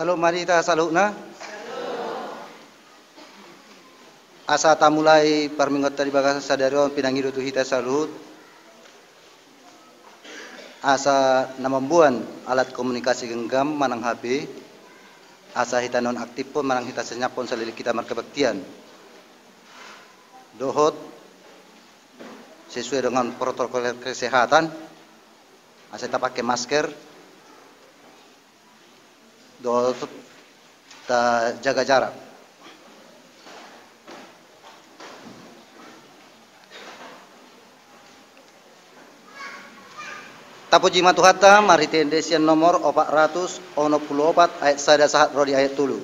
Halo, mari kita salutna. Asa tamulai parmingot tadi bagasa sadarion pinangidu tu hita salut. Asa namambuan alat komunikasi genggam manang HP. Asa hita non aktif pun manang hita senyap pun salilik kita markebaktian. Dohot sesuai dengan protokol kesehatan. Asa kita pakai masker. Dohot kita jaga jarak. Tapuji matuhata mari tendesian nomor 464 ayat sada sahat rodi ayat tulu.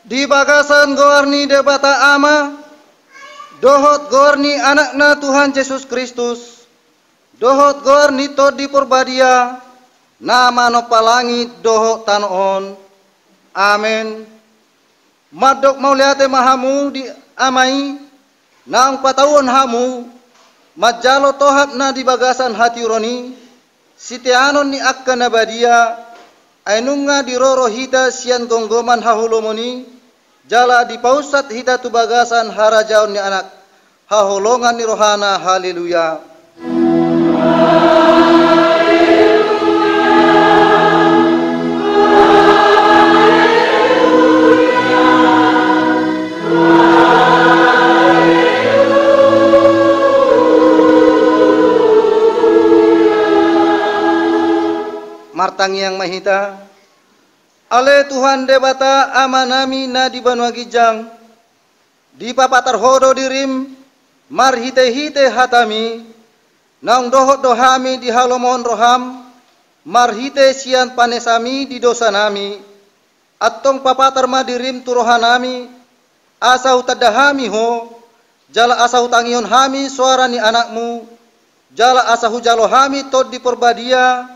Di bagasan gorni debata ama, dohot gorni anakna Tuhan Yesus Kristus, dohot gorni tod di purbadia, nama no palangit dohot tanon, amen. Madok mauliate mahamu di amai, nang patawon hamu, majalo tohat na di bagasan hati roni, sitianon ni akka nabadia, ainunga di roro hita sian gonggoman hahulomoni, jala di pausat hita tu bagasan harajaon ni anak, haholongan ni rohana, haleluya. Martang yang mahita, Ale Tuhan debata amanami na di Banua Gijang, di papatar hodo dirim, marhite-hite hatami, naung dohot dohami di halomon roham, marhite sian panesami di dosa nami, attong papatar madirim turohanami, asau tadahami ho, jala asau tangion hami suara ni anakmu, jala asahu jalo hami tod di perbadia,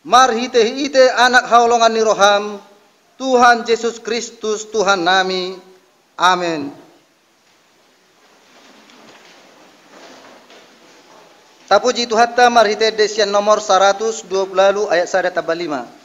marhite-hite anak haulongan ni roham, Tuhan Yesus Kristus Tuhan nami. Amin. Tapuji Tuhatta marhite desian nomor 120 ayat 1 tabal 5.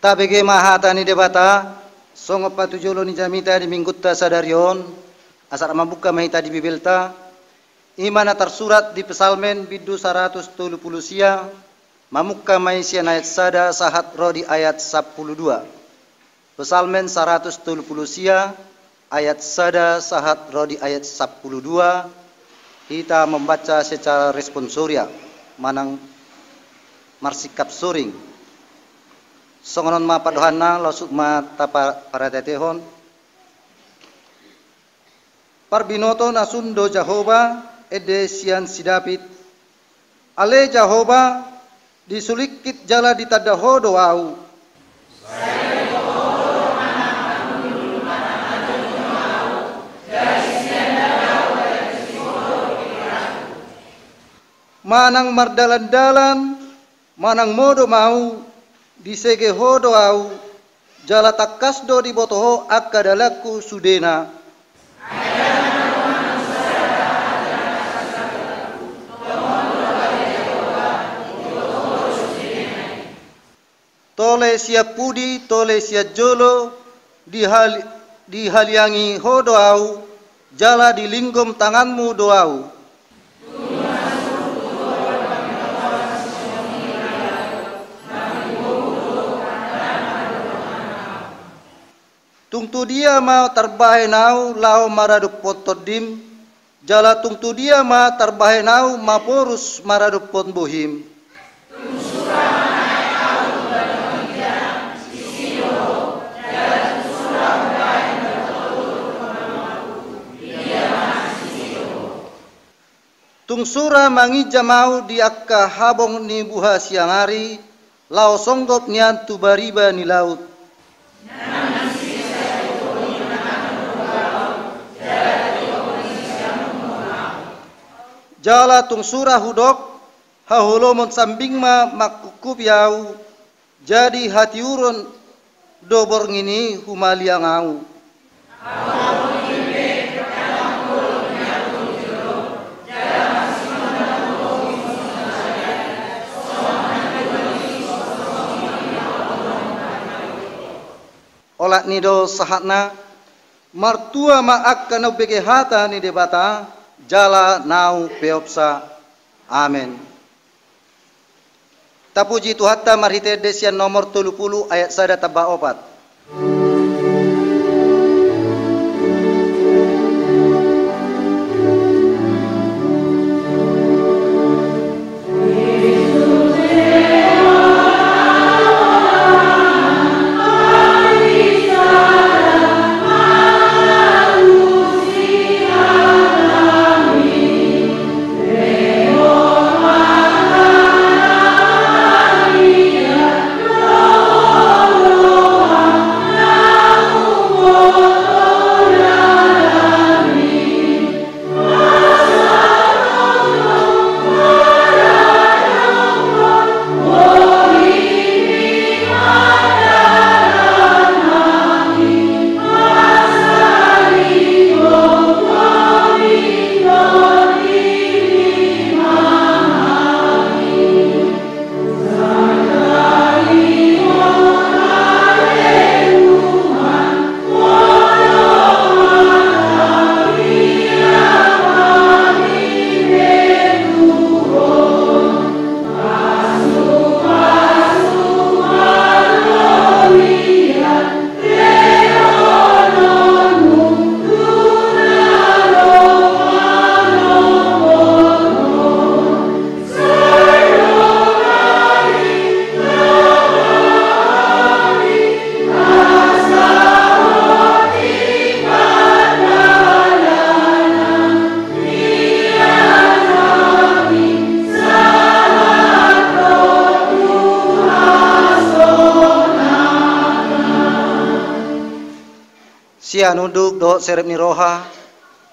Tabege mahatani debata songo patujolo ni jamita di minggutta sadarion asar mabuka mahita di bibelta imana tersurat di pesalmen bidu 130 sia mamukka maisia ayat sada sahat rodi ayat 12. Pesalmen 130 sia ayat sada sahat rodi ayat 12. Kita membaca secara responsoria manang marsikap suring songonon ma padohana lausuk ma tapa paratetehon parbinoto nasundo Jehova ede sian sidapit ale Jehova disulikit jala ditadaho doau manang mardalan-dalan manang modo mau disege hodo au jala takasdo di botoho akadalaku sudena tole siap pudi tole siap jolo dihaliangi hodo au jala di linggom tanganmu doau tungtu dia ma terbahenau lau maraduk potodim jala tungtu dia ma terbahenau maporus maraduk pot bohim tungsura mangija mau di akka habong ni buha siang hari lau songgop nian tu bariba ni laut jala tung surah hudok hahulomon sambing ma makukup yau jadi hati urun dobor ngini humaliang au. Olak nido sahatna martua maak kana bege hata ni debata jala nau peopsa. Amin. Tapuji Tuhatta marhite desian nomor 30 ayat sada taba opat. Sia nunduk do serep ni roha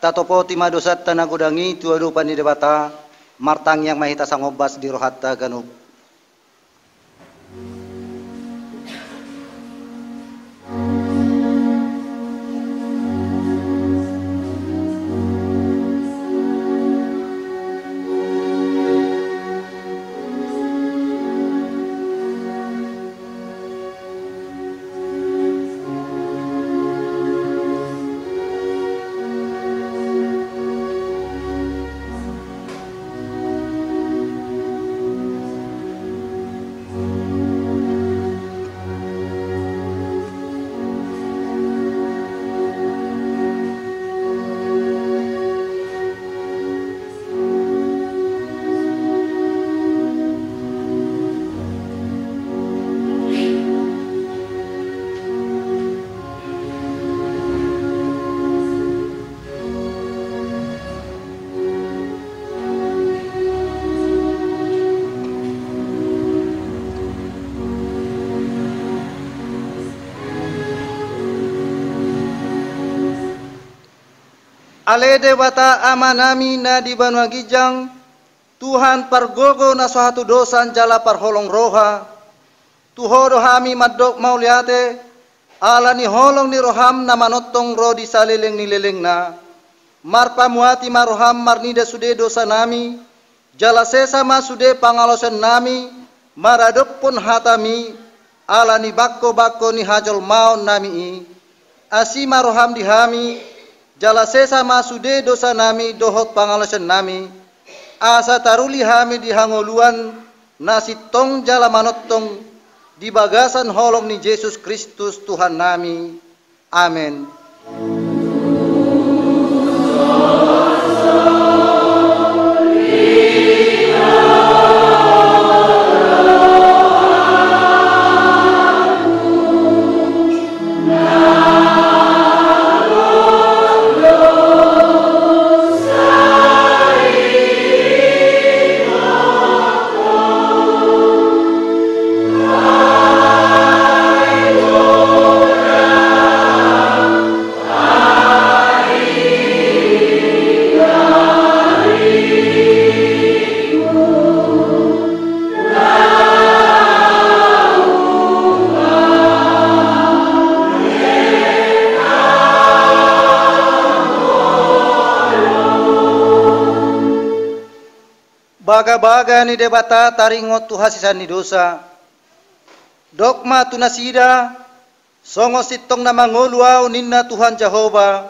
tatopo tima dosat tanagudangi tuadu pani debata martang yang mahita sangobas di rohatta ganuk. Ale debata amanami na di Banua Gijang, Tuhan pargogo na suatu dosan jala parholong roha, tuhodo hami madok mauliate, ala ni holong ni roham na manotong ro di salileng ni leleng na, marpamuati maroham marnida sude dosa nami, jala sesama sude pangalosan nami, maradok pun hatami, ala ni bakko ni hajol maun nami i, asi maroham dihami, jala sesama sude dosa nami dohot pangalasan nami asa taruli hami di hangoluan nasi tong jala manotong di bagasan holong ni Yesus Kristus Tuhan nami. Amin. baga-baga ni debata taringot tu hasisan ni dosa. Dogma tu nasida, songo sitong na manguluaw ninna Tuhan Jehova,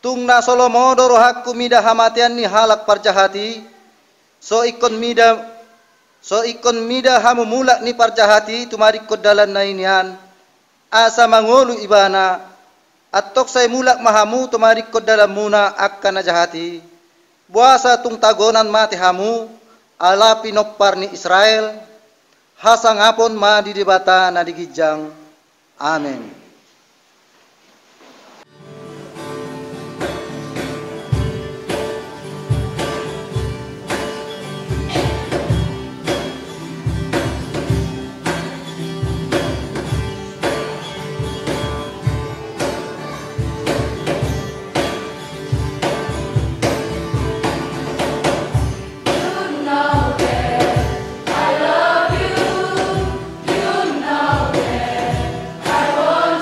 tung na solomodo rohak kumida hamatian ni halak parjahati, so ikon mida hamumulak ni parjahati tumarik ko dalan na inian, asa mangulu ibana, atok say mulak mahamu tumarik ko dalan muna akka na jahati, buasa tung tagonan mati hamu, ala pinopar ni Israel, hasangapon ma di debata na digijang. Amen. I love you, you know that I want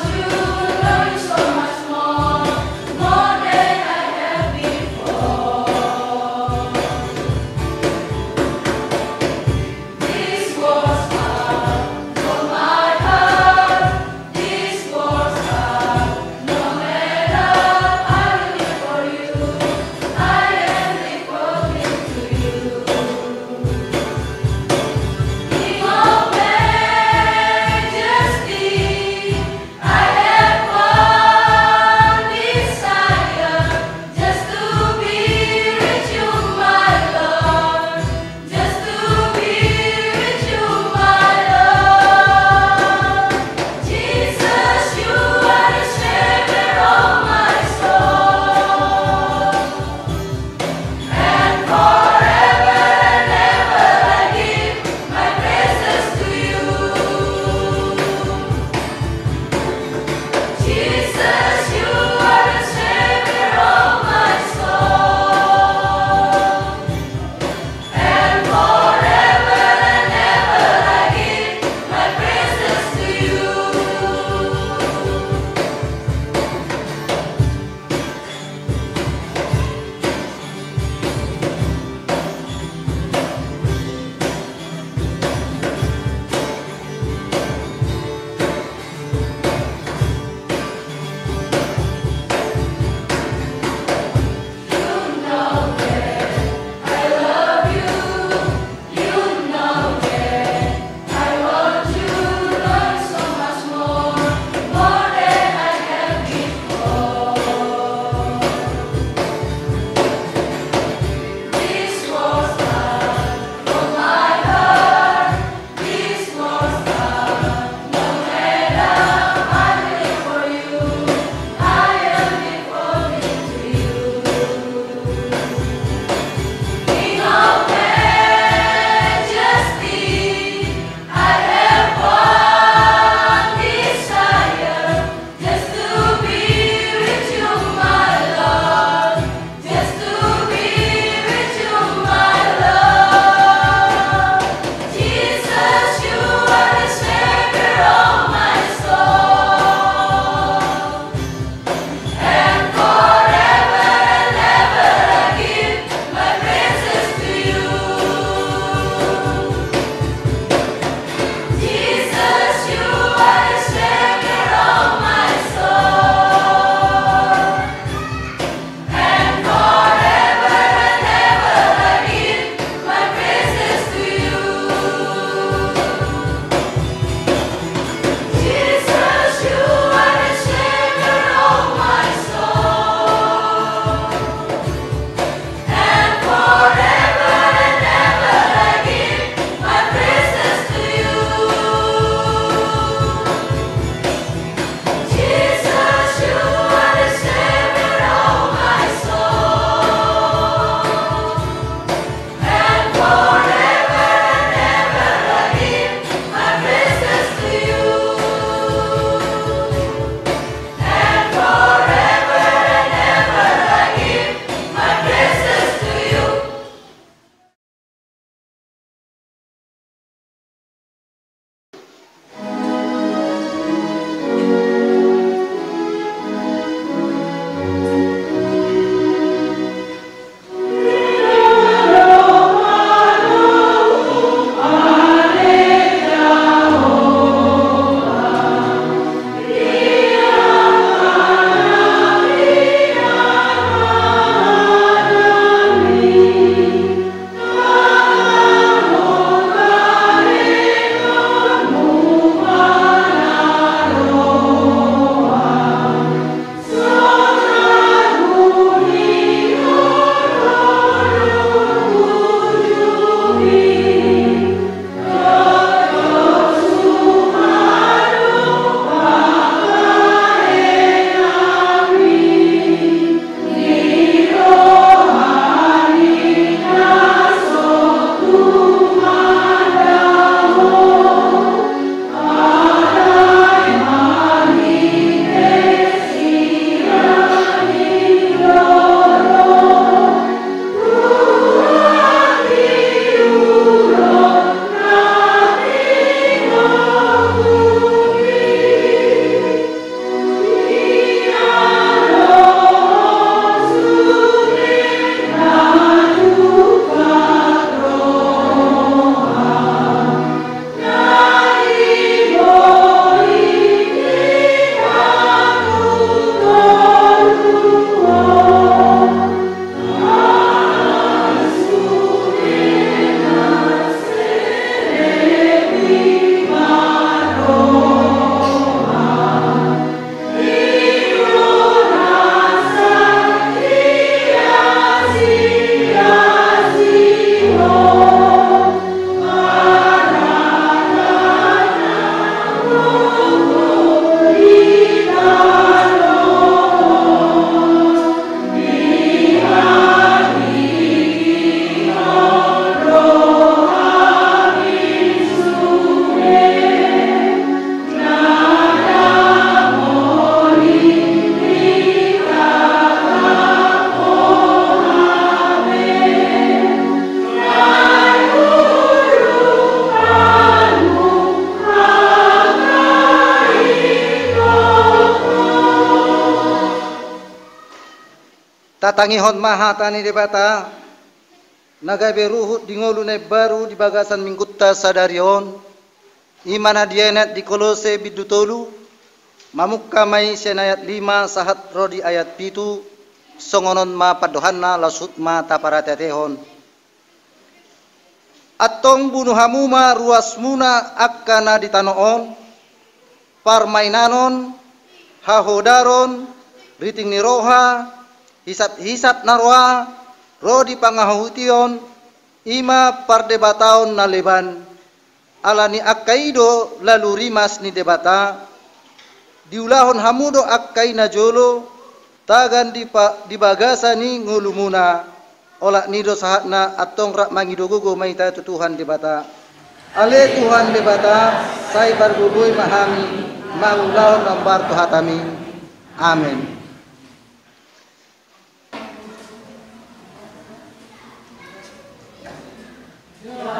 Katangihon mahatani debata nagabe ruhut dingolune baru di bagasan minggutta sadarion imana dienet di Kolose bidutolu mamukka mai senayat 5 sahat rodi ayat pitu songonon ma padohanna lasut ma taparatetehon atong bunuh hamuma ruas muna akkana ditanoon parmainanon hahodaron riting niroha hisap narwa rodi pangahution ima pardebataon na leban alani akkaido lalu rimas ni debata diulahon hamudo akkai na jolo tagan di bagasa ni ngulumuna olak nido sahatna atong rak mangidogogo maita Tuhan debata ale Tuhan debata sai barbubuy mahami maulahon nambar tuhatami amin. See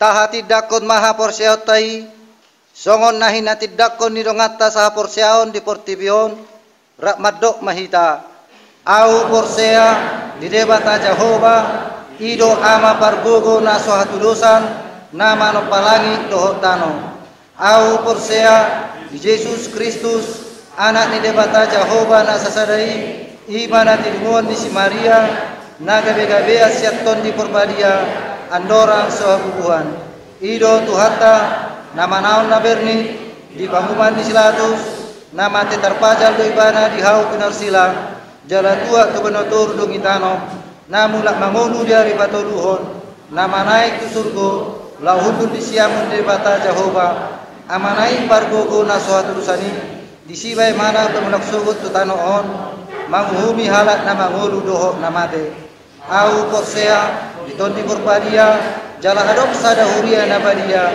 tahati dakon maha porsiaon tai, songon nahinati dakon nidongata saha porsiaon di portibion, rak madok mahita, au porsea di debata Jehovah, ido ama pargogo na sohatulusan, nama no palangi dohot tano, au porsea di Yesus Kristus, anak ni debata Jehovah na sasadai, imana tidunguan di si Maria, na gabe-gabea siaton di porbadia, andorang sohabubuhan, ido tuhata, nama naon na berni, di pamuman di silatus, nama tetarpajal do ibana di hau pinarsila, jalan tua kebenotur dongitano, namulak mangonu dari patoluhon, nama naik ke surgo, lauhudul di siamun debata Jehovah, amanai pargogo na sohaturusani, di sibay mana pemulak sugut tutanoon, manguhumi halat na mangulu doho namate, au porsea, di tonti porpadia, jala adop sada huria nabadia,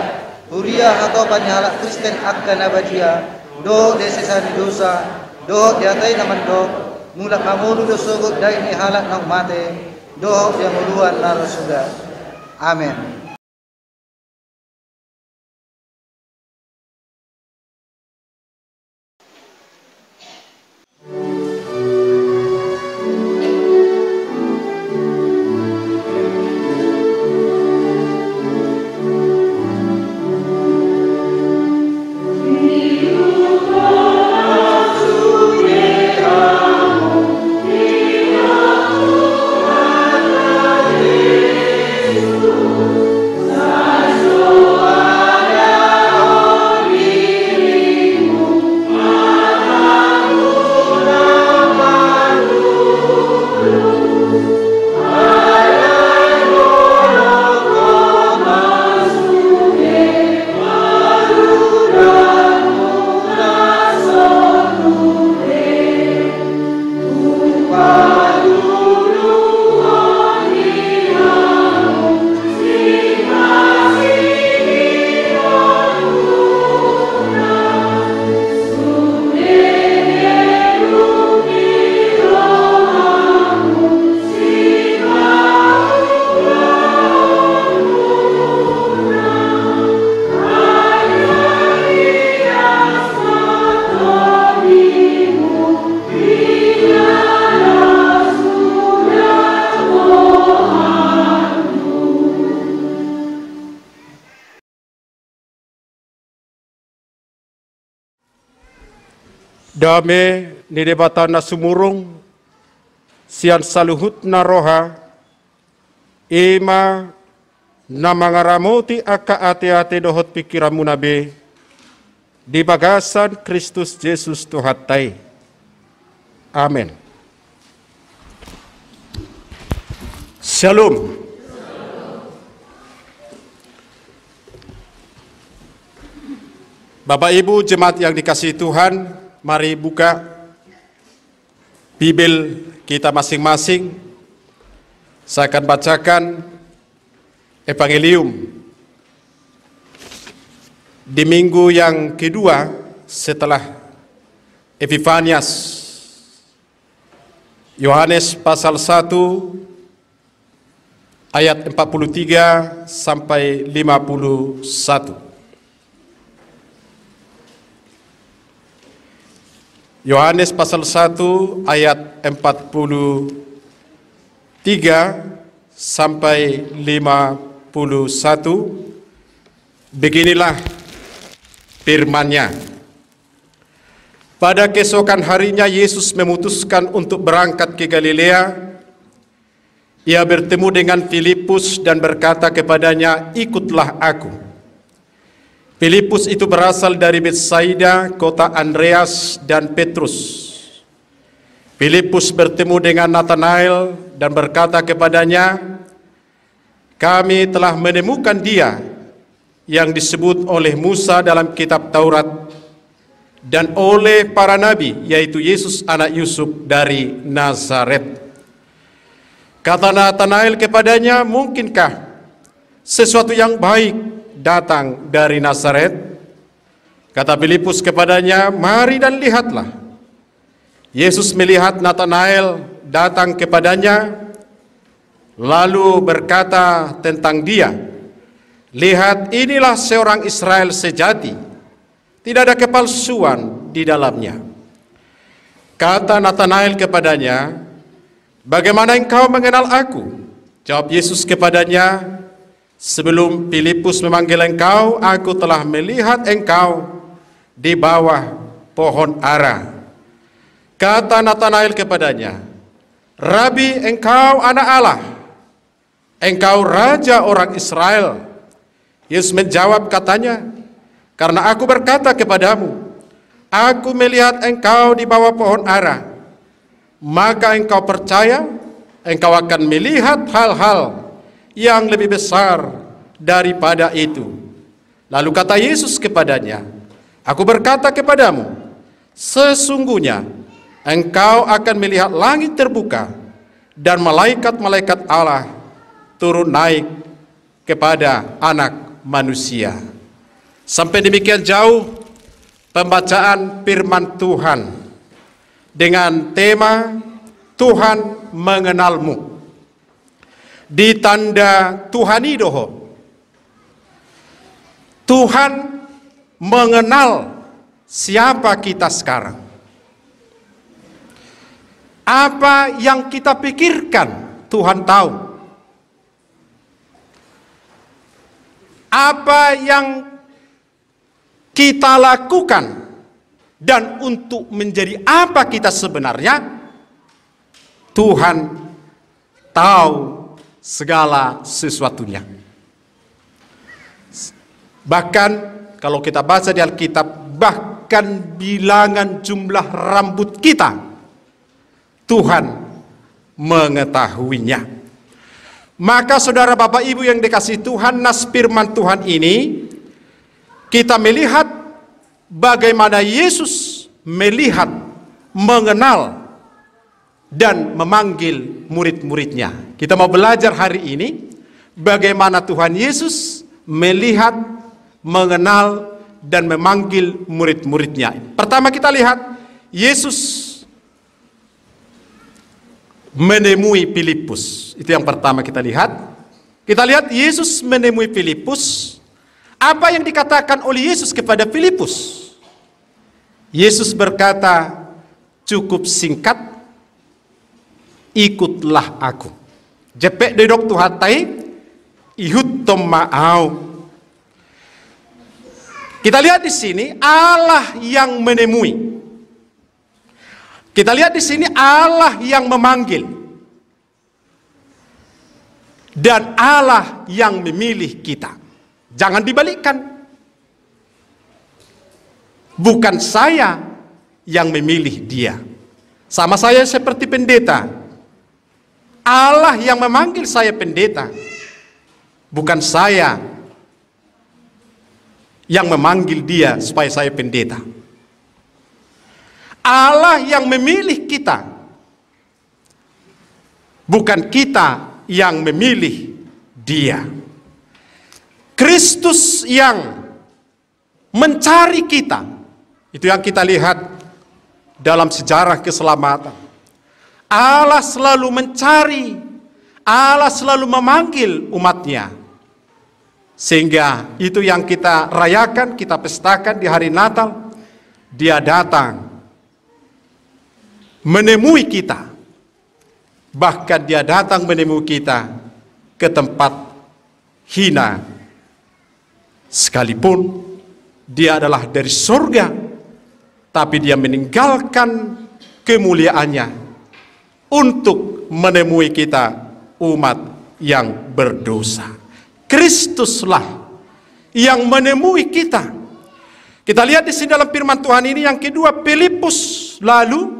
huria atau panyahalak Kristen akka nabadia, do desesani dosa, do diatai naman do, mulak mangulu do sugut dai ni halat na umate, do yang uluan na rasuda. Amin. Dame ni debata na sumurung, sian saluhut na roha, ima na mangaramoti aka ate-ate dohot pikiranmu nabe, di bagasan Kristus Yesus Tuhatai. Amin. Shalom. Bapak Ibu jemaat yang dikasihi Tuhan, mari buka Bible kita masing-masing. Saya akan bacakan Evangelium di minggu yang kedua setelah Epifanias. Yohanes pasal 1 ayat 43 sampai 51. Yohanes pasal 1 ayat 43 sampai 51. Beginilah firman-Nya. Pada keesokan harinya Yesus memutuskan untuk berangkat ke Galilea. Ia bertemu dengan Filipus dan berkata kepadanya, "Ikutlah aku." Filipus itu berasal dari Betsaida, kota Andreas dan Petrus. Filipus bertemu dengan Nathanael dan berkata kepadanya, "Kami telah menemukan Dia yang disebut oleh Musa dalam kitab Taurat dan oleh para nabi, yaitu Yesus anak Yusuf dari Nazaret." Kata Nathanael kepadanya, "Mungkinkah sesuatu yang baik datang dari Nazaret?" Kata Filipus kepadanya, "Mari dan lihatlah." Yesus melihat Nathanael datang kepadanya, lalu berkata tentang dia, Lihat, inilah seorang Israel sejati, tidak ada kepalsuan di dalamnya. Kata Natanael kepadanya, bagaimana engkau mengenal aku? Jawab Yesus kepadanya, sebelum Filipus memanggil engkau, aku telah melihat engkau di bawah pohon ara. Kata Natanael kepadanya, Rabi, engkau anak Allah, engkau raja orang Israel. Yesus menjawab katanya, karena aku berkata kepadamu, aku melihat engkau di bawah pohon ara, maka engkau percaya, engkau akan melihat hal-hal yang lebih besar daripada itu. Lalu kata Yesus kepadanya, aku berkata kepadamu, sesungguhnya engkau akan melihat langit terbuka dan malaikat-malaikat Allah turun naik kepada anak manusia. Sampai demikian jauh pembacaan firman Tuhan dengan tema Tuhan mengenalmu. Di tanda Tuhani doho, Tuhan mengenal siapa kita sekarang. Apa yang kita pikirkan, Tuhan tahu. Apa yang kita lakukan dan untuk menjadi apa kita sebenarnya, Tuhan tahu segala sesuatunya. Bahkan kalau kita baca di Alkitab, bahkan bilangan jumlah rambut kita, Tuhan mengetahuinya. Maka saudara Bapak Ibu yang dikasihi Tuhan, nas firman Tuhan ini kita melihat bagaimana Yesus melihat, mengenal dan memanggil murid-muridnya. Kita mau belajar hari ini bagaimana Tuhan Yesus melihat, mengenal dan memanggil murid-muridnya. Pertama kita lihat Yesus menemui Filipus. Itu yang pertama kita lihat. Kita lihat Yesus menemui Filipus. Apa yang dikatakan oleh Yesus kepada Filipus? Yesus berkata, cukup singkat, ikutlah aku. Jepek dedok tuhatai, ihut toma'au. Kita lihat di sini Allah yang menemui. Kita lihat di sini Allah yang memanggil dan Allah yang memilih kita. Jangan dibalikkan. Bukan saya yang memilih dia. Sama saya seperti pendeta. Allah yang memanggil saya pendeta. Bukan saya yang memanggil dia supaya saya pendeta. Allah yang memilih kita, bukan kita yang memilih dia. Kristus yang mencari kita, itu yang kita lihat dalam sejarah keselamatan. Allah selalu mencari, Allah selalu memanggil umatnya. Sehingga itu yang kita rayakan, kita pestakan di hari Natal. Dia datang menemui kita, bahkan dia datang menemui kita ke tempat hina, sekalipun dia adalah dari surga, tapi dia meninggalkan kemuliaannya untuk menemui kita umat yang berdosa. Kristuslah yang menemui kita. Kita lihat di sini dalam firman Tuhan ini yang kedua, Filipus lalu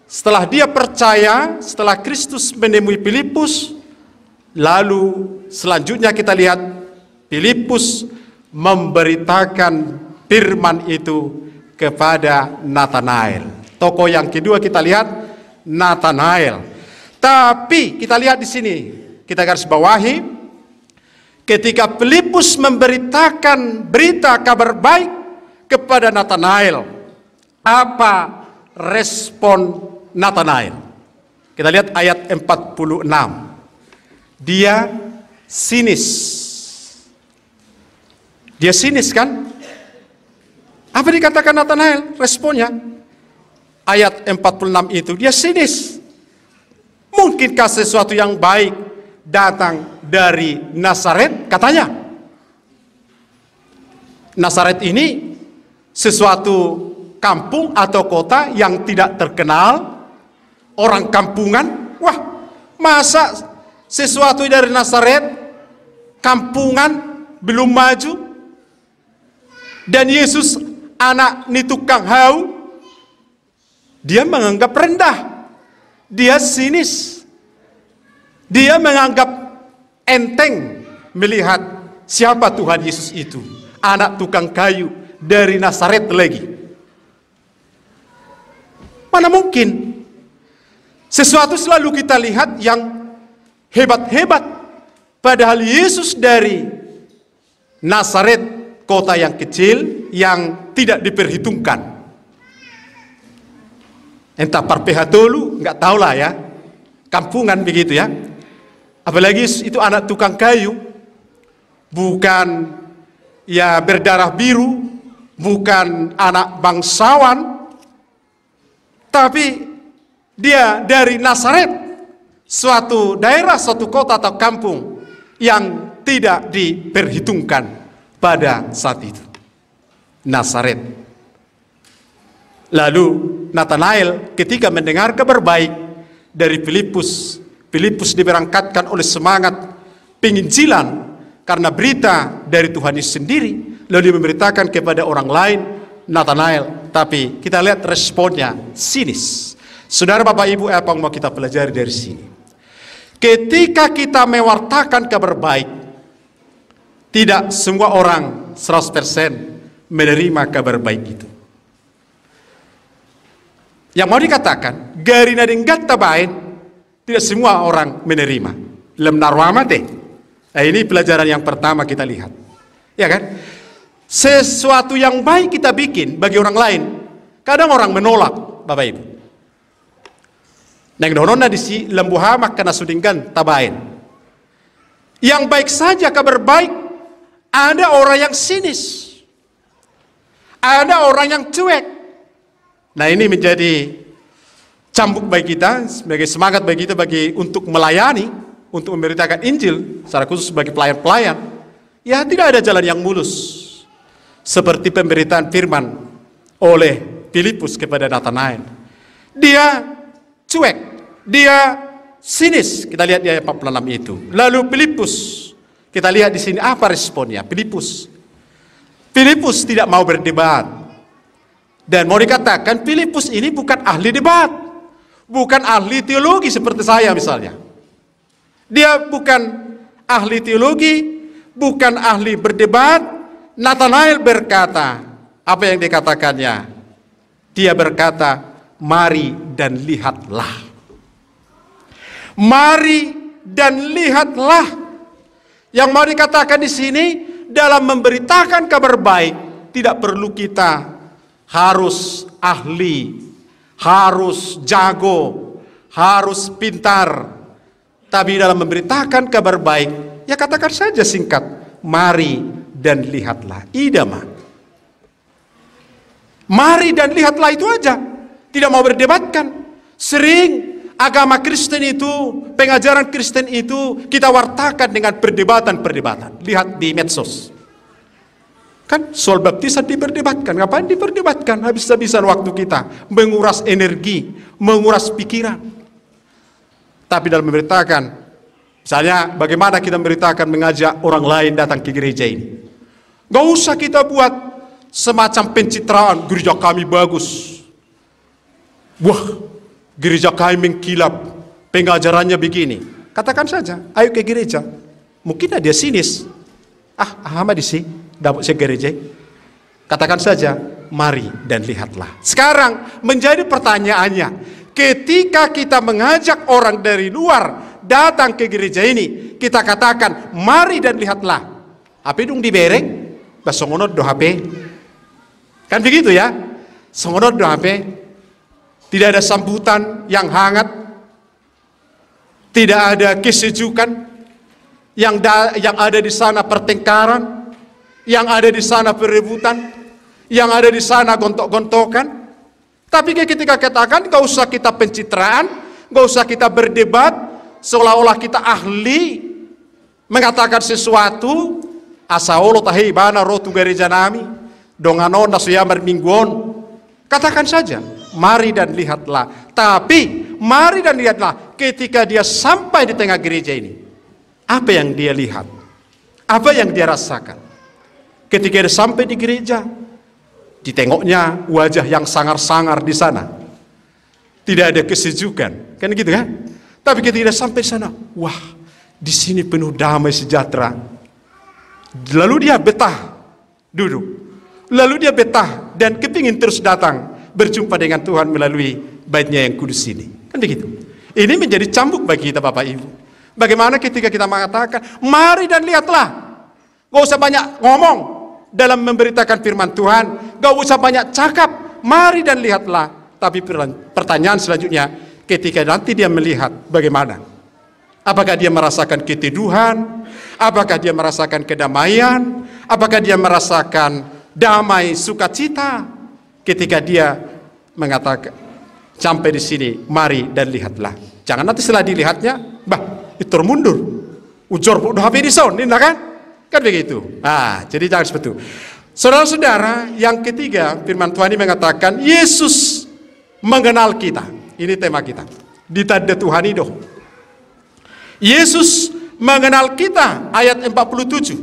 setelah dia percaya, setelah Kristus menemui Filipus, lalu selanjutnya kita lihat Filipus memberitakan firman itu kepada Natanael. Tokoh yang kedua kita lihat Natanael. Tapi kita lihat di sini, kita garis bawahi, ketika Filipus memberitakan berita kabar baik kepada Natanael, apa respon Natanael? Kita lihat ayat 46. Dia sinis. Dia sinis kan? Apa dikatakan Nathanael? Responnya ayat 46 itu, dia sinis. Mungkinkah sesuatu yang baik datang dari Nazaret? Katanya Nazaret ini sesuatu kampung atau kota yang tidak terkenal, orang kampungan. Wah, masa sesuatu dari Nazaret, kampungan, belum maju, dan Yesus anak ni tukang hau, dia menganggap rendah, dia sinis, dia menganggap enteng melihat siapa Tuhan Yesus itu, anak tukang kayu dari Nazaret lagi. Mana mungkin? Sesuatu selalu kita lihat yang hebat-hebat, padahal Yesus dari Nazaret, kota yang kecil yang tidak diperhitungkan. Entah parpehatolu, nggak tahulah ya, kampungan begitu ya. Apalagi itu anak tukang kayu, bukan ya berdarah biru, bukan anak bangsawan, tapi dia dari Nazaret, suatu daerah, suatu kota atau kampung yang tidak diperhitungkan pada saat itu. Nazaret. Lalu Nathanael ketika mendengar kabar baik dari Filipus, Filipus diberangkatkan oleh semangat penginjilan karena berita dari Tuhan Yesus sendiri, lalu dia memberitakan kepada orang lain, Nathanael. Tapi kita lihat responnya sinis. Saudara, Bapak, Ibu, apa yang mau kita pelajari dari sini? Ketika kita mewartakan kabar baik, tidak semua orang 100% menerima kabar baik itu. Yang mau dikatakan, garina denggat tabain, tidak semua orang menerima. Lem narwamate. Nah, ini pelajaran yang pertama kita lihat. Ya kan? Sesuatu yang baik kita bikin bagi orang lain, kadang orang menolak, Bapak Ibu. Neng donona di si lembu hamak karena sudingkan tabain. Yang baik saja kabar baik, ada orang yang sinis, ada orang yang cuek. Nah, ini menjadi cambuk bagi kita, sebagai semangat bagi kita untuk melayani, untuk memberitakan Injil, secara khusus bagi pelayan-pelayan. Ya, tidak ada jalan yang mulus. Seperti pemberitaan firman oleh Filipus kepada Nathanael. Dia cuek, dia sinis. Kita lihat di ayat 46 itu. Lalu Filipus, kita lihat di sini apa responnya Filipus. Filipus tidak mau berdebat. Dan mau dikatakan Filipus ini bukan ahli debat, bukan ahli teologi seperti saya misalnya. Dia bukan ahli teologi, bukan ahli berdebat. Nathanael berkata, apa yang dikatakannya? Dia berkata, mari dan lihatlah. Mari dan lihatlah. Yang mau dikatakan di sini, dalam memberitakan kabar baik, tidak perlu kita harus ahli, harus jago, harus pintar. Tapi dalam memberitakan kabar baik, ya katakan saja singkat, mari dan lihatlah. Idama. Mari dan lihatlah, itu aja. Tidak mau berdebatkan. Sering agama Kristen itu, pengajaran Kristen itu kita wartakan dengan perdebatan-perdebatan. Lihat di medsos. Kan soal baptisan diperdebatkan. Ngapain diperdebatkan? Habis-habisan waktu kita, menguras energi, menguras pikiran. Tapi dalam memberitakan, misalnya bagaimana kita memberitakan, mengajak orang lain datang ke gereja ini. Gak usah kita buat semacam pencitraan, gereja kami bagus. Wah, gereja kami mengkilap, pengajarannya begini. Katakan saja, ayo ke gereja. Mungkin dia sinis. Ahmad isi, dapat saya gereja. Katakan saja, mari dan lihatlah. Sekarang menjadi pertanyaannya, ketika kita mengajak orang dari luar datang ke gereja ini, kita katakan, mari dan lihatlah. Apa dong dibereng? Basongonot do HP. Kan begitu ya? Songonot do HP. Tidak ada sambutan yang hangat. Tidak ada kesejukan. Yang ada di sana pertengkaran. yang ada di sana perebutan, yang ada di sana gontok-gontokan. Tapi ketika katakan, gak usah kita pencitraan, gak usah kita berdebat, seolah-olah kita ahli mengatakan sesuatu. Asaolo tahi bana rotu gereja nami, donganon nasuyamar mingguon. Katakan saja, mari dan lihatlah. Tapi mari dan lihatlah ketika dia sampai di tengah gereja ini, apa yang dia lihat, apa yang dia rasakan. Ketika dia sampai di gereja, ditengoknya wajah yang sangar-sangar di sana, tidak ada kesejukan, kan gitu kan? Tapi ketika dia sampai di sana, wah, di sini penuh damai sejahtera. Lalu dia betah duduk, lalu dia betah dan kepingin terus datang berjumpa dengan Tuhan melalui baitnya yang kudus ini. Kan begitu. Ini menjadi cambuk bagi kita Bapak Ibu. Bagaimana ketika kita mengatakan, mari dan lihatlah. Gak usah banyak ngomong dalam memberitakan firman Tuhan, gak usah banyak cakap, mari dan lihatlah. Tapi pertanyaan selanjutnya, ketika nanti dia melihat, bagaimana? Apakah dia merasakan keteduhan? Apakah dia merasakan kedamaian? Apakah dia merasakan damai sukacita? Ketika dia mengatakan, sampai di sini, mari dan lihatlah. Jangan nanti setelah dilihatnya, bah, itu mundur. Ujur bodoh HP di sound, ini kan? Kan begitu. Nah, jadi jangan seperti itu. Saudara-saudara, yang ketiga, firman Tuhan ini mengatakan, Yesus mengenal kita. Ini tema kita. Ditanda Tuhan itu. Yesus mengenal kita, ayat 47.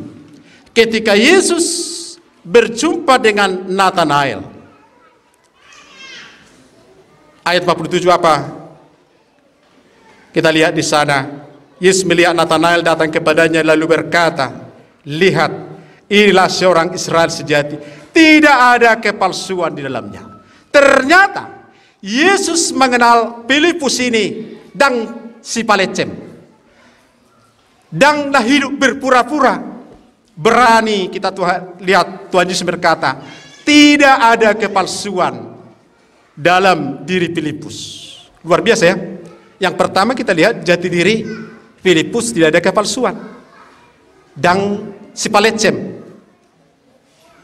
Ketika Yesus berjumpa dengan Nathanael. Ayat 47 apa? Kita lihat di sana. Yesus melihat Nathanael datang kepadanya lalu berkata, lihat, inilah seorang Israel sejati, tidak ada kepalsuan di dalamnya. Ternyata Yesus mengenal Filipus ini dan si Palecem. Dan dah hidup berpura-pura. Berani kita lihat Tuhan Yesus berkata, tidak ada kepalsuan dalam diri Filipus. Luar biasa ya. Yang pertama kita lihat jati diri Filipus tidak ada kepalsuan. Dan si Palecem.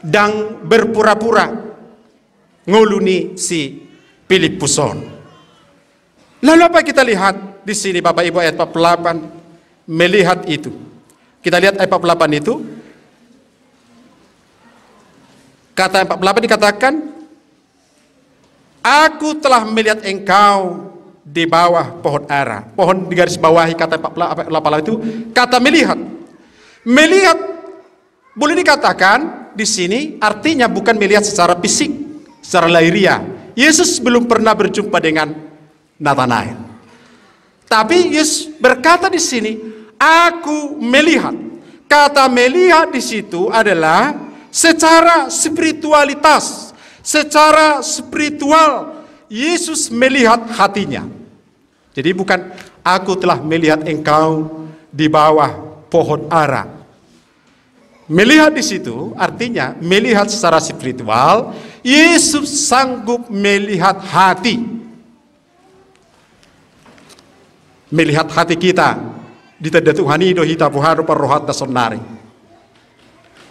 Dan berpura-pura nguluni si Filipuson. Lalu apa kita lihat di sini Bapak Ibu ayat 48? Melihat itu. Kita lihat ayat 48 itu. Kata 48 dikatakan, aku telah melihat engkau di bawah pohon ara. Pohon digaris bawahi kata 48 itu. Kata melihat. Melihat boleh dikatakan di sini artinya bukan melihat secara fisik, secara lahiriah. Yesus belum pernah berjumpa dengan Nathanael. Tapi Yesus berkata di sini, aku melihat. Kata melihat di situ adalah secara spiritualitas, secara spiritual Yesus melihat hatinya. Jadi bukan aku telah melihat engkau di bawah pohon ara. Melihat di situ artinya melihat secara spiritual. Yesus sanggup melihat hati. Melihat hati kita. Ditanda Tuhan itu hita puharu perrohat dasonari.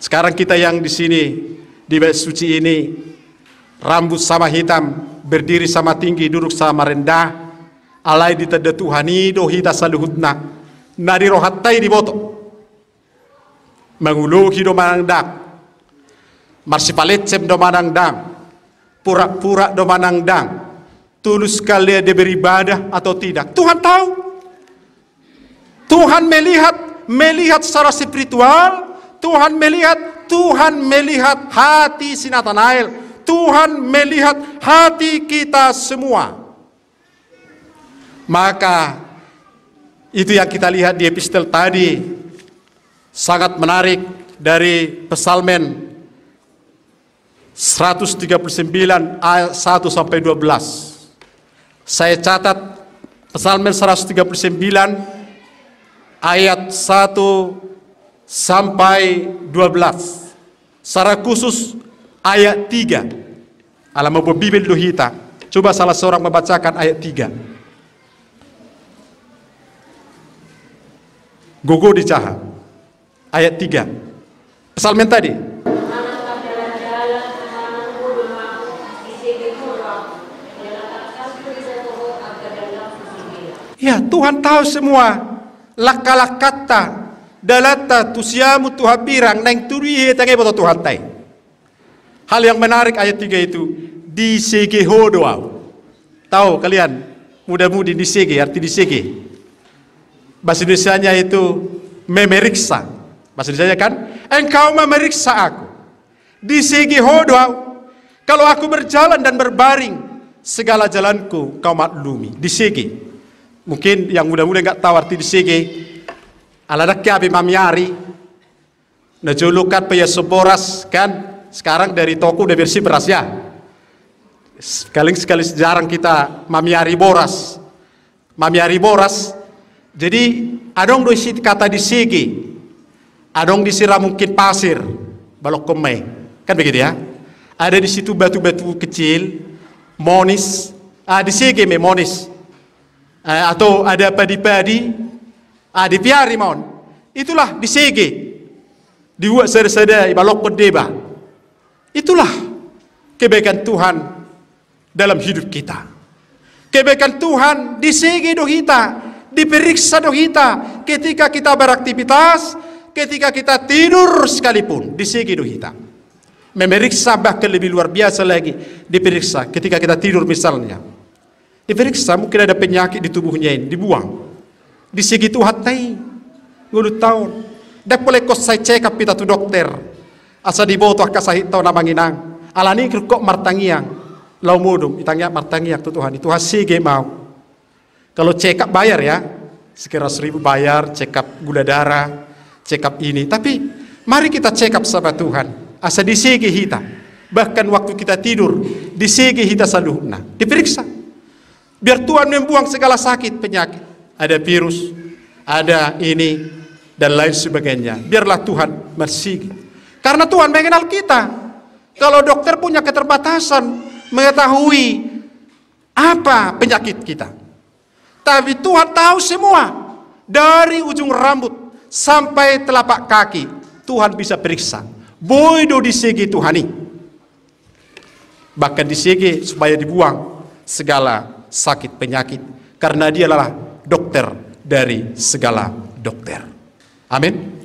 Sekarang kita yang di sini di bait suci ini, rambut sama hitam, berdiri sama tinggi, duduk sama rendah, alai ditanda Tuhan itu hita saluhutna, nari rohatai di boto, menguluhi do manangdang, marsipalecem do manangdang, pura-pura do manangdang, tulus kalian dia beribadah atau tidak, Tuhan tahu. Tuhan melihat secara spiritual. Tuhan melihat hati si Nathanael. Tuhan melihat hati kita semua. Maka itu yang kita lihat di epistel tadi sangat menarik dari Psalmen 139 ayat 1 sampai 12. Saya catat Psalmen 139 ayat 1 sampai 12. Secara khusus ayat 3. Alam Bibel dohita. Coba salah seorang membacakan ayat 3. Gogo dicaha. Ayat 3. Psalmen tadi. Ya, Tuhan tahu semua. Lakalah kata dalata tusiamu Tuhan birang neng turi tangai boto Tuhan tai. Hal yang menarik ayat 3 itu di sege hodoau. Tahu kalian muda-mudi di sege arti di sege. Bahasa Indonesianya itu memeriksa. Bahasa Indonesianya kan engkau memeriksa aku. Di sege hodoau. Kalau aku berjalan dan berbaring segala jalanku kau maklumi. Di sege. Mungkin yang muda-muda enggak tahu arti di sege. Aladak abi mamiari. Najulukat paya seboras kan. Sekarang dari toko udah bersih beras ya. Sekali jarang kita mamiari boras. Mamiari boras. Jadi adong do isi kata di sege. Adong disiram mungkin pasir. Balok kemai. Kan begitu ya. Ada di situ batu-batu kecil. Monis. Di sege me monis. Atau ada padi-padi, dipiari mohon. Itulah di sege. Dibuat sada-sada ibalok kodeba. Itulah kebaikan Tuhan dalam hidup kita. Kebaikan Tuhan di sege do kita, diperiksa do kita ketika kita beraktivitas, ketika kita tidur sekalipun di sege do kita. Memeriksa bahkan lebih luar biasa lagi diperiksa ketika kita tidur misalnya. Diperiksa mungkin ada penyakit di tubuhnya ini, dibuang. Di segi Tuhan tai, ngulu tahun. Dak boleh kos saya cek pita tu dokter. Asa diboto kasahit tau namanginang. Alani kok martangiang. Lau mudum, itangnya martangiang tu Tuhan. Itu hasige mau. Kalau check up bayar ya. Sekira 1.000 bayar, check up gula darah, check up ini. Tapi mari kita check up sama Tuhan. Asa di segi hita. Bahkan waktu kita tidur, di segi hita saluhna. Diperiksa. Biar Tuhan membuang segala sakit, penyakit. Ada virus, ada ini, dan lain sebagainya. Biarlah Tuhan bersih. Karena Tuhan mengenal kita. Kalau dokter punya keterbatasan mengetahui apa penyakit kita. Tapi Tuhan tahu semua. Dari ujung rambut sampai telapak kaki. Tuhan bisa periksa. Boido di segi Tuhani. Bahkan di segi supaya dibuang segala sakit penyakit, karena dia adalah dokter dari segala dokter. Amin.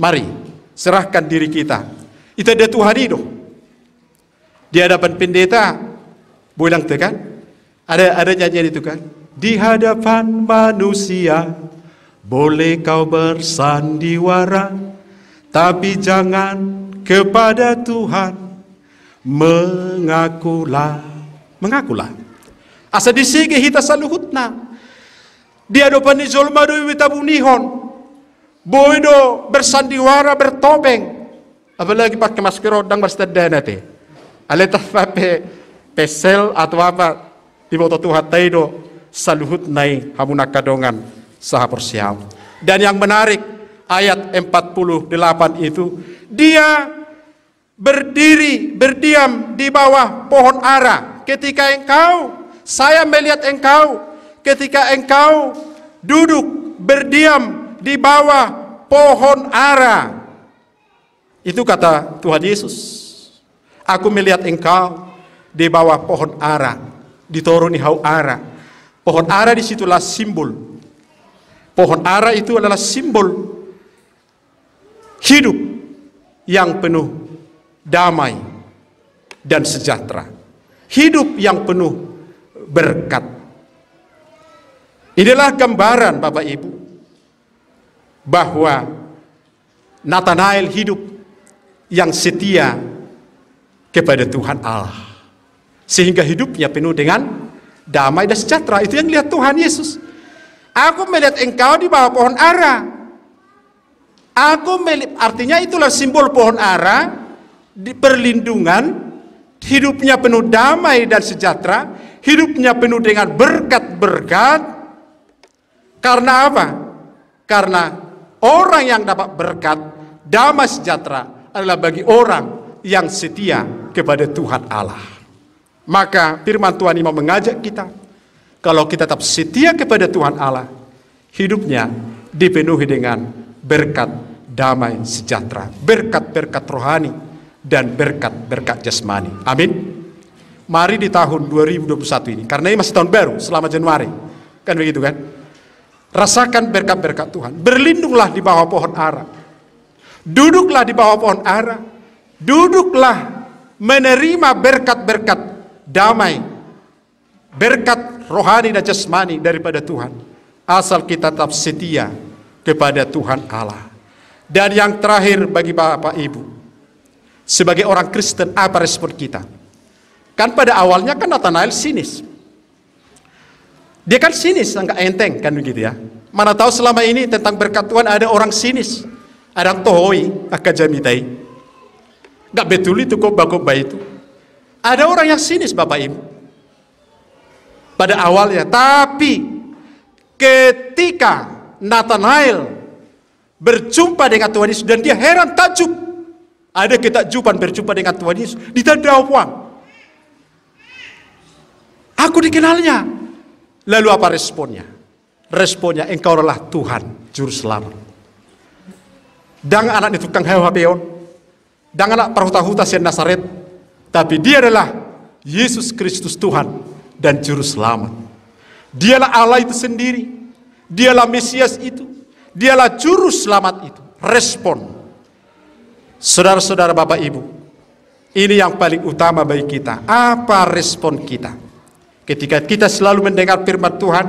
Mari serahkan diri kita. Itu ada Tuhan itu di hadapan pendeta. Bilang tu kan, ada nyanyian itu kan. Di hadapan manusia boleh kau bersandiwara, tapi jangan kepada Tuhan. Mengakulah. Asa di sege hita saluhutna. Di hadapan ni zolma do witabung nihon. Boido bersandiwara bertopeng. Apalagi pakai masker odang berstadana te. Aletah pape pesel atau apa di moto Tuhan taido saluhut nai hamuna kadongan saha persiam. Dan yang menarik ayat 48 itu dia berdiam di bawah pohon ara ketika saya melihat engkau ketika engkau duduk berdiam di bawah pohon ara. Itu kata Tuhan Yesus. Aku melihat engkau di bawah pohon ara, ditoruni hau ara. Pohon ara disitulah simbol. Pohon ara itu adalah simbol hidup yang penuh damai dan sejahtera. Hidup yang penuh berkat. Inilah gambaran Bapak Ibu bahwa Nathanael hidup yang setia kepada Tuhan Allah, sehingga hidupnya penuh dengan damai dan sejahtera. Itu yang lihat Tuhan Yesus. Aku melihat engkau di bawah pohon ara. Artinya itulah simbol pohon ara, di perlindungan, hidupnya penuh damai dan sejahtera, hidupnya penuh dengan berkat-berkat. Karena apa? Karena orang yang dapat berkat, damai sejahtera adalah bagi orang yang setia kepada Tuhan Allah. Maka firman Tuhan ini mau mengajak kita, kalau kita tetap setia kepada Tuhan Allah, hidupnya dipenuhi dengan berkat, damai, sejahtera, berkat-berkat rohani, dan berkat-berkat jasmani. Amin. Mari di tahun 2021 ini, karena ini masih tahun baru, selama Januari, kan begitu kan? Rasakan berkat-berkat Tuhan. Berlindunglah di bawah pohon ara. Duduklah di bawah pohon ara. Duduklah menerima berkat-berkat damai, berkat rohani dan jasmani daripada Tuhan. Asal kita tetap setia kepada Tuhan Allah. Dan yang terakhir bagi Bapak Ibu, sebagai orang Kristen, apa respon kita? Kan pada awalnya kan Nathanael sinis. Dia kan sinis, enggak enteng kan begitu ya. Mana tahu selama ini tentang berkat Tuhan ada orang sinis, ada yang tohoi, akajamitai. Enggak betul itu khotbah itu. Ada orang yang sinis Bapak Ibu. Pada awalnya, tapi ketika Nathanael berjumpa dengan Tuhan Yesus dan dia heran takjub. Ada ketakjuban berjumpa dengan Tuhan Yesus. Ditanda uang. Aku dikenalnya. Lalu apa responnya? Responnya, engkau adalah Tuhan Juru Selamat. Dan anak itu tukang hewapeon. Dan anak perhuta-huta sian Nazaret. Tapi dia adalah Yesus Kristus Tuhan dan Juru Selamat. Dialah Allah itu sendiri. Dialah Mesias itu. Dialah Juru Selamat itu. Respon. Saudara-saudara Bapak Ibu. Ini yang paling utama bagi kita. Apa respon kita? Ketika kita selalu mendengar firman Tuhan,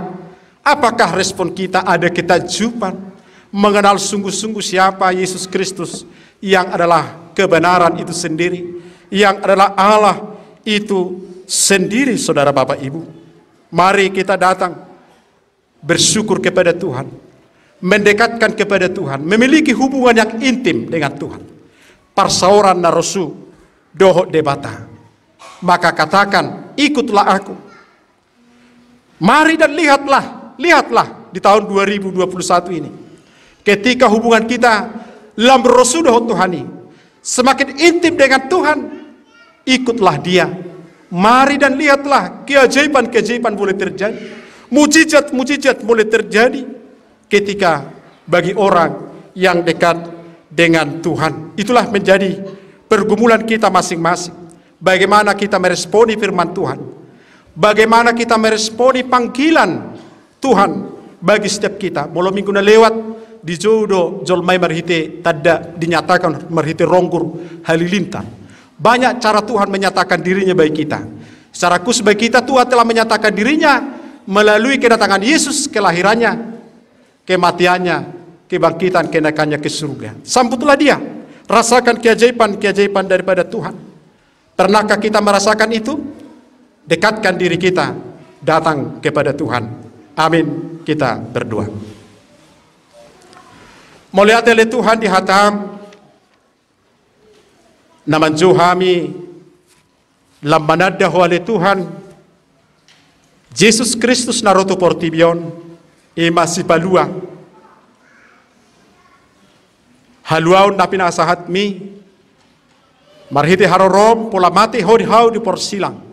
apakah respon kita ada ketakjuban, mengenal sungguh-sungguh siapa Yesus Kristus yang adalah kebenaran itu sendiri, yang adalah Allah itu sendiri, saudara Bapak Ibu. Mari kita datang bersyukur kepada Tuhan, mendekatkan kepada Tuhan, memiliki hubungan yang intim dengan Tuhan. Parsauran narosu doho debata, maka katakan ikutlah aku. Mari dan lihatlah di tahun 2021 ini. Ketika hubungan kita dalam rosudoh Tuhani semakin intim dengan Tuhan, ikutlah dia. Mari dan lihatlah keajaiban-keajaiban boleh terjadi. Mujizat-mujizat boleh terjadi ketika bagi orang yang dekat dengan Tuhan. Itulah menjadi pergumulan kita masing-masing. Bagaimana kita meresponi firman Tuhan. Bagaimana kita meresponi panggilan Tuhan bagi setiap kita. Malam minggu na lewat di jodoh jolmai marhite tada dinyatakan marhite ronggur halilintar. Banyak cara Tuhan menyatakan dirinya bagi kita. Secara khusus bagi kita Tuhan telah menyatakan dirinya melalui kedatangan Yesus, kelahirannya, kematiannya, kebangkitan, kenaikannya ke surga. Sambutlah dia. Rasakan keajaiban-keajaiban daripada Tuhan. Pernahkah kita merasakan itu? Dekatkan diri kita datang kepada Tuhan. Amin. Kita berdoa. Mulia oleh Tuhan dihatam naman Johami lambanada oleh Tuhan Yesus Kristus naroto portibion masih palua haluaun na pinasahat mi marhite harorom pola mati hau di porsilang.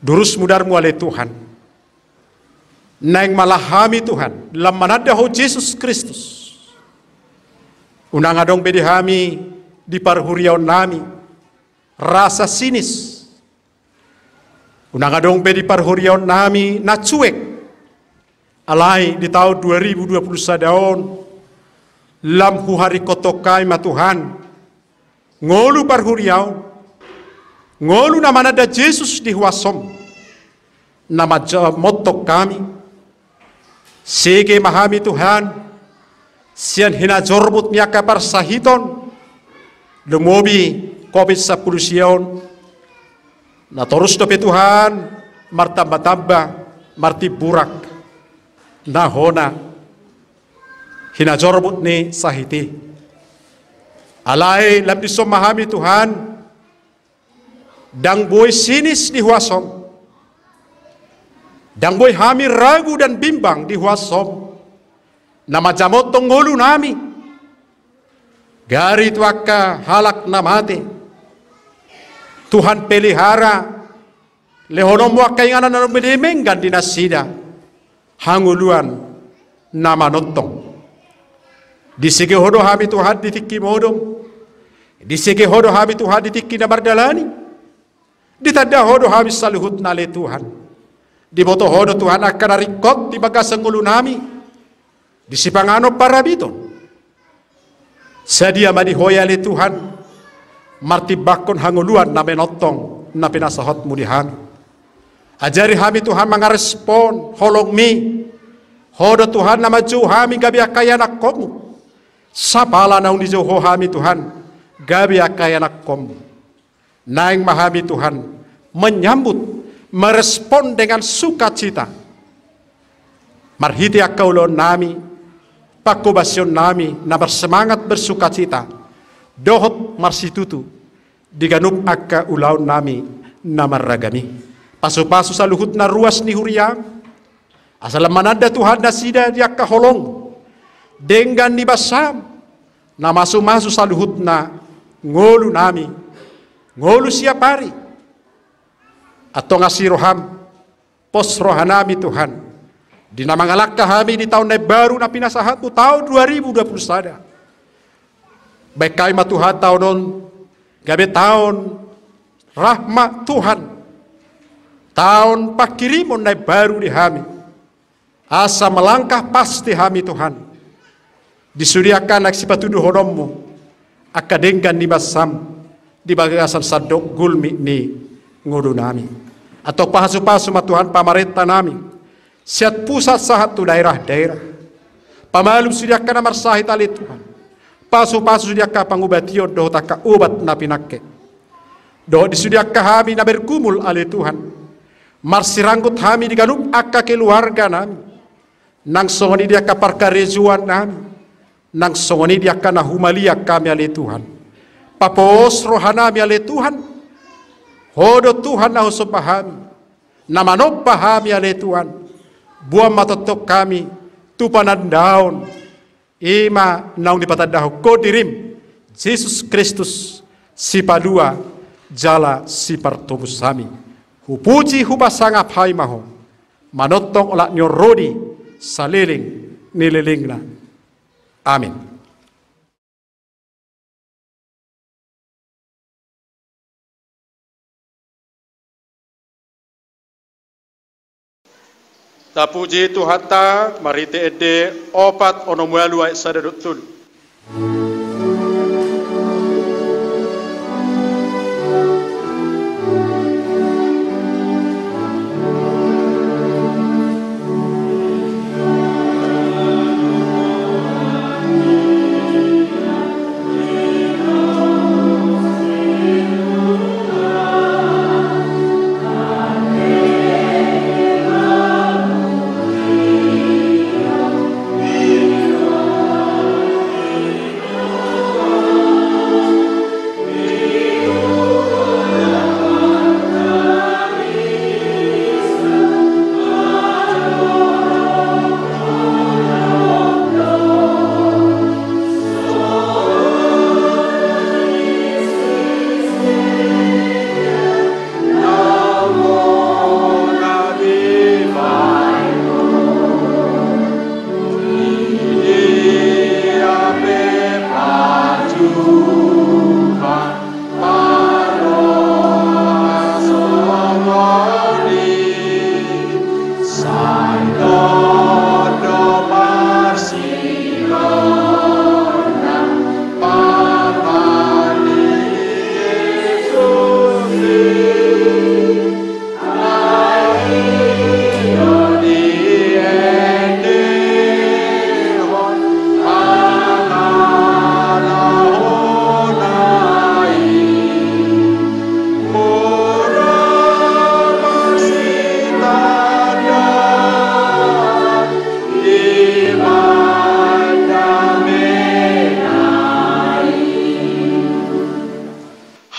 Durus mudarmu oleh Tuhan. Nang malahami Tuhan. Lamanada ho Yesus Kristus. Unang adong bedihami di parhuriaw nami. Rasa sinis. Unang adong bedi parhuriaw nami na cuek. Alay di tahun 2020 daon. Lampu hari kotokai ma Tuhan. Ngolu parhuriaw. Ngolu nama nada Yesus di huasom. Nama motok kami. Sige mahami Tuhan. Sian hina jorbut niya kapar sahiton. Lumobi COVID-19 siyon. Natorus dope Tuhan. Martamba-tamba. Marti burak. Nahona. Hina jorbut ni sahiti. Alay labdisom mahami Tuhan. Dang boy sinis di huasom. Dang boy hami ragu dan bimbang di huasom. Nama jamot tonggolu nami. Gari tuaka halak namate. Tuhan pelihara. Lehonom wakai ngana na medemenggan di nasida. Hanguluan nama notong. Di segi hodo hami Tuhan ditiki modom. Di segi hodo hami Tuhan ditiki na bardalani. Ditanda hodo hami saluhut na le Tuhan. Di boto hodo Tuhan akan narikot di bagasang ulu nami. Di sipangano parabiton. Sadia madi hoya le Tuhan. Martibakon hanguluan na menotong na pinasahot mu di hami. Ajari hami Tuhan mangarespon holong mi. Hodo Tuhan na maju hami gabi akaya nak komu. Sapala naung di jauh hami Tuhan gabi akaya nak komu. Naing mahami Tuhan menyambut, merespon dengan sukacita. Marhiti akaulo nami, pakubasion nami na bersemangat bersukacita. Dohot marsitutu diganup akka ulau nami na marragami. Pasu-pasu saluhut na ruas ni huriang. Asal manada Tuhan na sida dia kaholong. Dengan ni basam. Na masu-masu saluhut na ngolu nami. Ngolu siap hari. Atau ngasih roham. Pos rohanami Tuhan. Di nama ngalak kami di tahun baru na pinasahatmu tahun 2021. Baik kami Tuhan tahun gabe tahun rahmat Tuhan. Tahun pakirimun na baru di hami. Asa melangkah pasti hami Tuhan. Disuriakan aksi patuduh hodommu. Akadenggan di basam. Di bagasan sadok gulmi ni ngudu nami. Atau pahasu-pahasu Tuhan pamarenta nami. Siat pusat sahatu daerah-daerah. Pamalum suriakan amar sahit ali Tuhan. Pasu-pasu suriakan pangubation doh taka ubat na pinakke. Doh disuriakan hami na berkumul ali Tuhan. Marsiranggut hami diganup akka keluarga nami. Nang songoni dia kaparkarejuan nami. Nang songoni dia kana humalia kami ale Tuhan. Papos rohanami ale Tuhan. Hodo Tuhan na husupahami. Namanop pahami ale Tuhan. Buang matotok kami. Tupanan daun. Ima naung dipatadahu kodirim. Yesus Kristus si padua jala si partobus hami. Hupuji hupasangap hai maho. Manotong olak nyorodi saliling nililingna. Amin. Tapuji Tuhan ta marite ede opat onomualu ay sadadutun.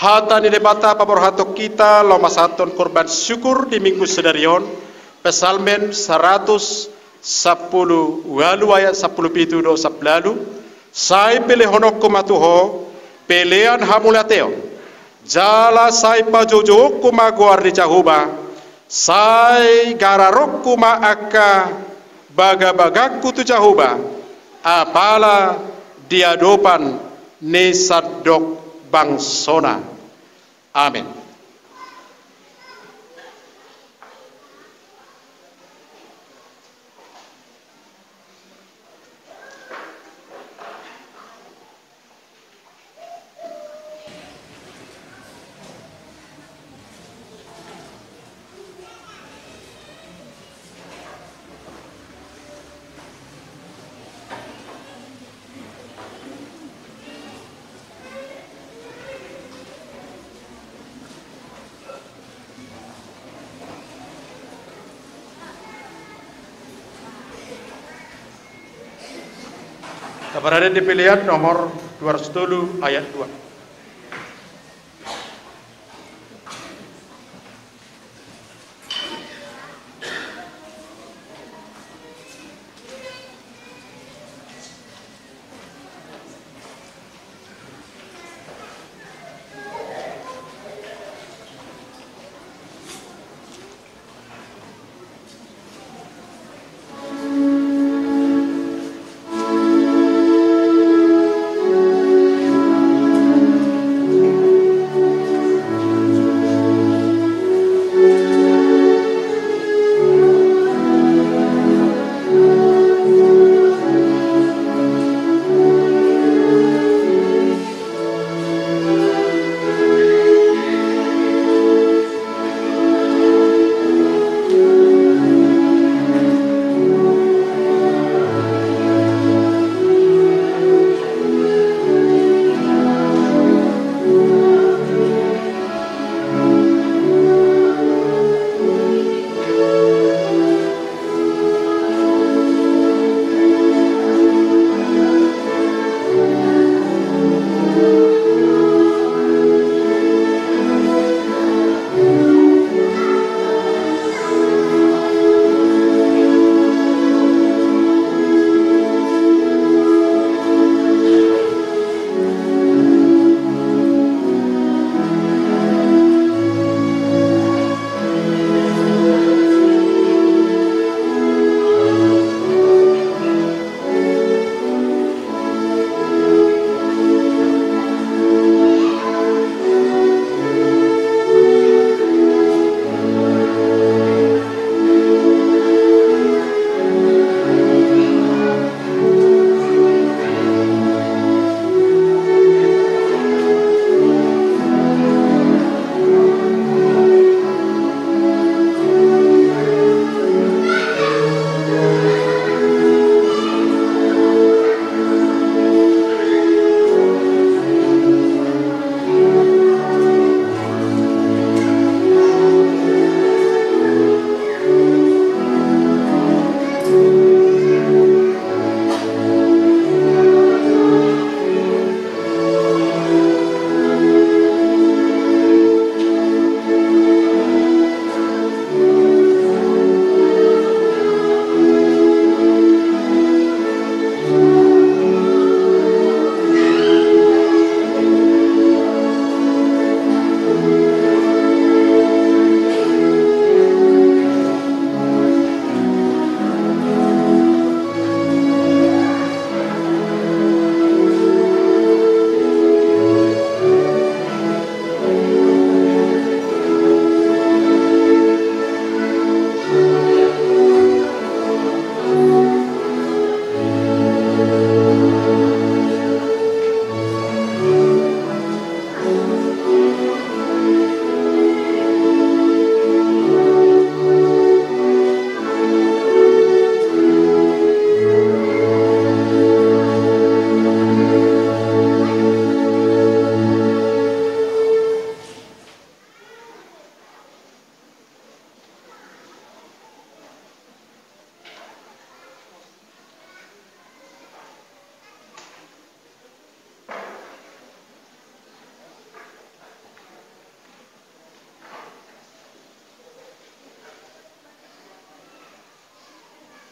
Hata ni debata paborhato kita loma saton korban syukur di minggu sedarion pesalmen 110 walu ayat 10 pitu do sablalu sai pele honok matuho pelean hamulateo jala sai pajojo kuma guar di cahuba sai gararok kuma akka baga-bagaku tu cahuba apala diadopan ne sadok bangsona. Amin. Berada di pilihan nomor 207 ayat 2.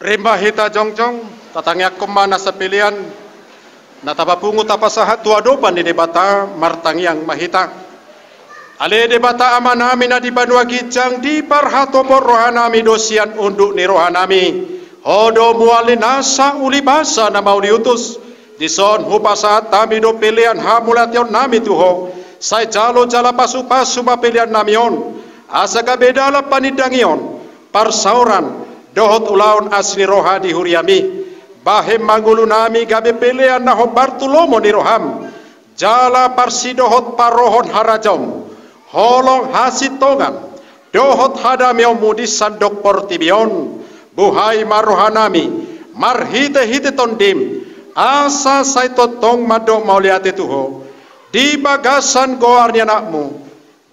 Rimba hita jongjong, tatangnya kemana sepilihan, natapa pungu tapa sahat tua dopan di debata martang yang mahita. Ale debata amanami na di banua gijang di parhatopor rohanami dosian unduk ni rohanami. Hodo muali nasa uli basa na mau diutus, Dison hupasa tami do pilihan hamulation nami tuho. Sai jalo jala pasu-pasu ma pilihan namion. Asaka bedala panidangion. Parsauran dohot ulaun asli roha di huriami. Bahem mangulu nami gabe pilihan naho Bartulomo ni roham. Jala parsidohot parohon harajom. Holong hasitongan. Dohot hadamiom mudis sandok portibion. Buhai marohanami. Marhite-hite tondim. Asa saitotong madok mauliate tuho. Di bagasan goarnya anakmu.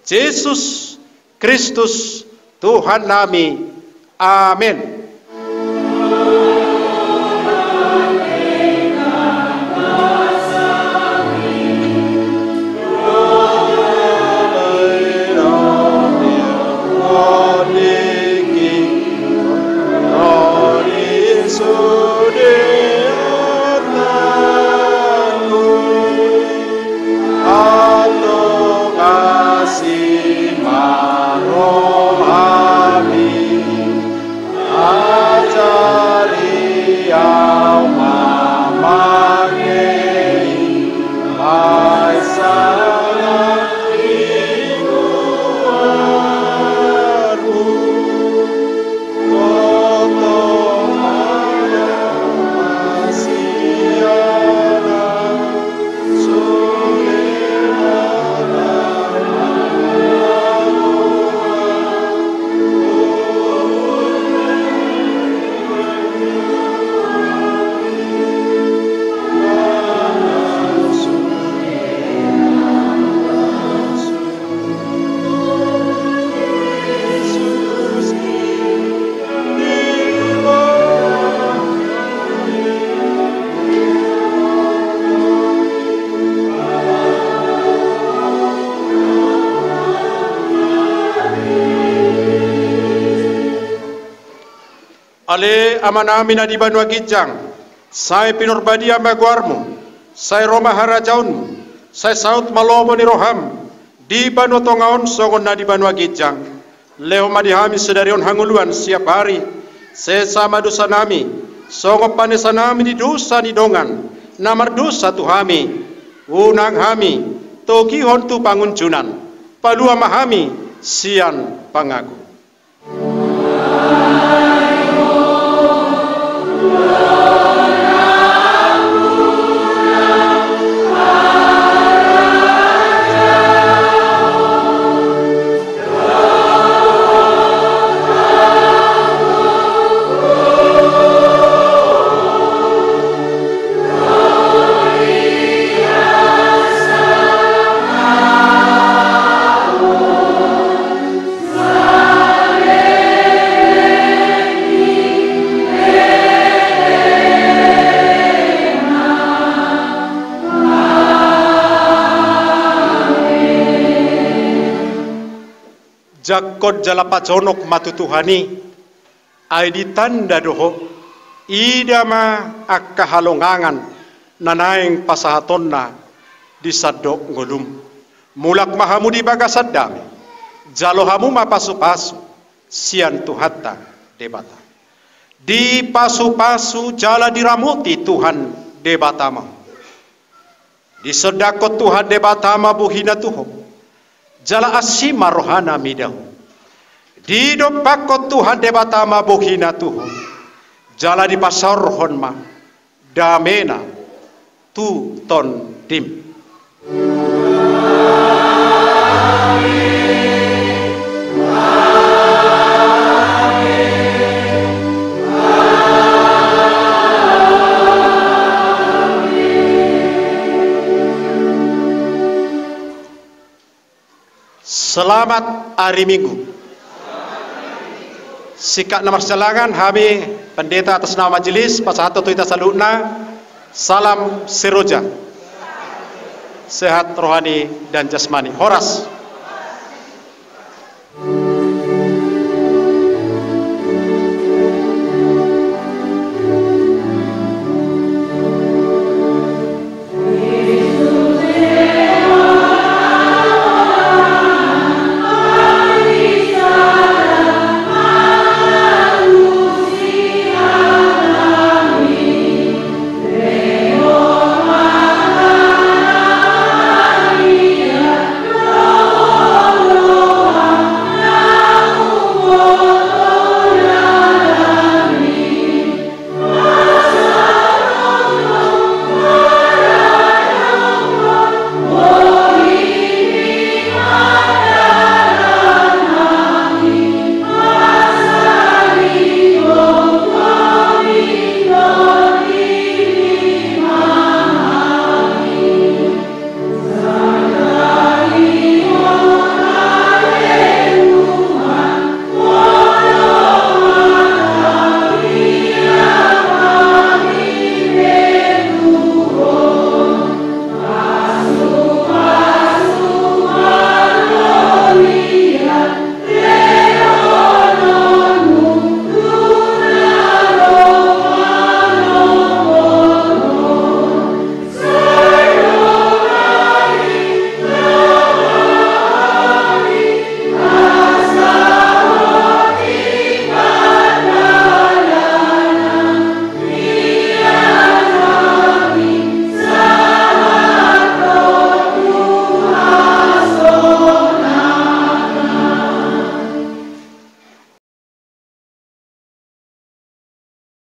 Yesus Kristus Tuhan nami. Amin. Ale amanami na di Banua Gijang, sai pinurbadia maguarmu, sai Roma harajaunmu, sai saut malomo ni roham, di Banua Tongaon songon na di Banua Gijang, leo madihami sedarion hanguluan siap hari, sesama dosa nami, songo panesa nami di dosa ni dongan, namar dosa tuhami, unang hami, togihon tu panguncunan, palua mahami, sian pangaku. Jakod jalapaconok matutuhani ay ditanda doho idama akahalongangan nanaing pasahatonna di sadok ngulum mulak mahamu di bagasad dami jalohamu mapasu-pasu sian tuhatta debata di pasu-pasu jala diramuti Tuhan debatama di sedakot Tuhan debatama buhina tuho jala asima rohana midahu di dopakot Tuhan debatama buhina tuho jala di pasar honma damena tu ton dim. Selamat hari Minggu. Sikap nomor selangan kami pendeta atas nama majelis Pasahato Tuita Saluna. Salam seroja. Sehat rohani dan jasmani. Horas.